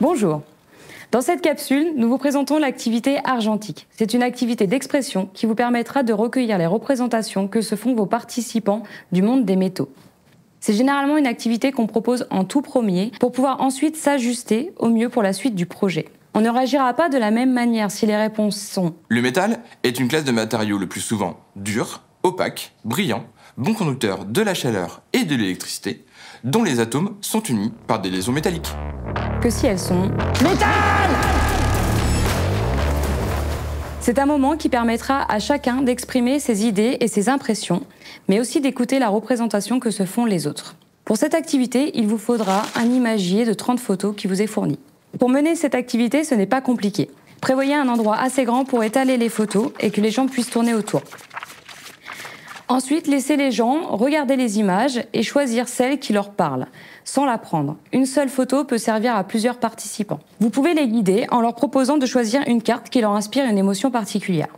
Bonjour. Dans cette capsule, nous vous présentons l'activité argentique. C'est une activité d'expression qui vous permettra de recueillir les représentations que se font vos participants du monde des métaux. C'est généralement une activité qu'on propose en tout premier pour pouvoir ensuite s'ajuster au mieux pour la suite du projet. On ne réagira pas de la même manière si les réponses sont: Le métal est une classe de matériaux le plus souvent dur, opaque, brillant, bon conducteur de la chaleur et de l'électricité, dont les atomes sont unis par des liaisons métalliques. Que si elles sont métal. C'est un moment qui permettra à chacun d'exprimer ses idées et ses impressions, mais aussi d'écouter la représentation que se font les autres. Pour cette activité, il vous faudra un imagier de 30 photos qui vous est fourni. Pour mener cette activité, ce n'est pas compliqué. Prévoyez un endroit assez grand pour étaler les photos et que les gens puissent tourner autour. Ensuite, laissez les gens regarder les images et choisir celle qui leur parle, sans la prendre. Une seule photo peut servir à plusieurs participants. Vous pouvez les guider en leur proposant de choisir une carte qui leur inspire une émotion particulière.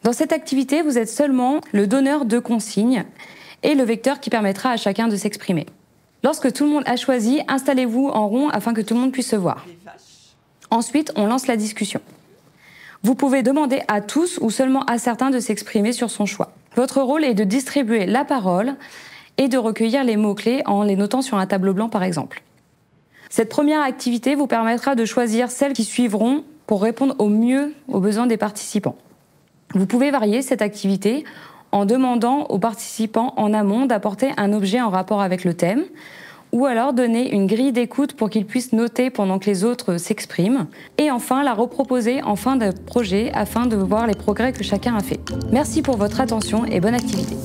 Dans cette activité, vous êtes seulement le donneur de consignes et le vecteur qui permettra à chacun de s'exprimer. Lorsque tout le monde a choisi, installez-vous en rond afin que tout le monde puisse se voir. Ensuite, on lance la discussion. Vous pouvez demander à tous ou seulement à certains de s'exprimer sur son choix. Votre rôle est de distribuer la parole et de recueillir les mots-clés en les notant sur un tableau blanc par exemple. Cette première activité vous permettra de choisir celles qui suivront pour répondre au mieux aux besoins des participants. Vous pouvez varier cette activité en demandant aux participants en amont d'apporter un objet en rapport avec le thème, ou alors donner une grille d'écoute pour qu'ils puissent noter pendant que les autres s'expriment, et enfin la reproposer en fin de projet afin de voir les progrès que chacun a fait. Merci pour votre attention et bonne activité.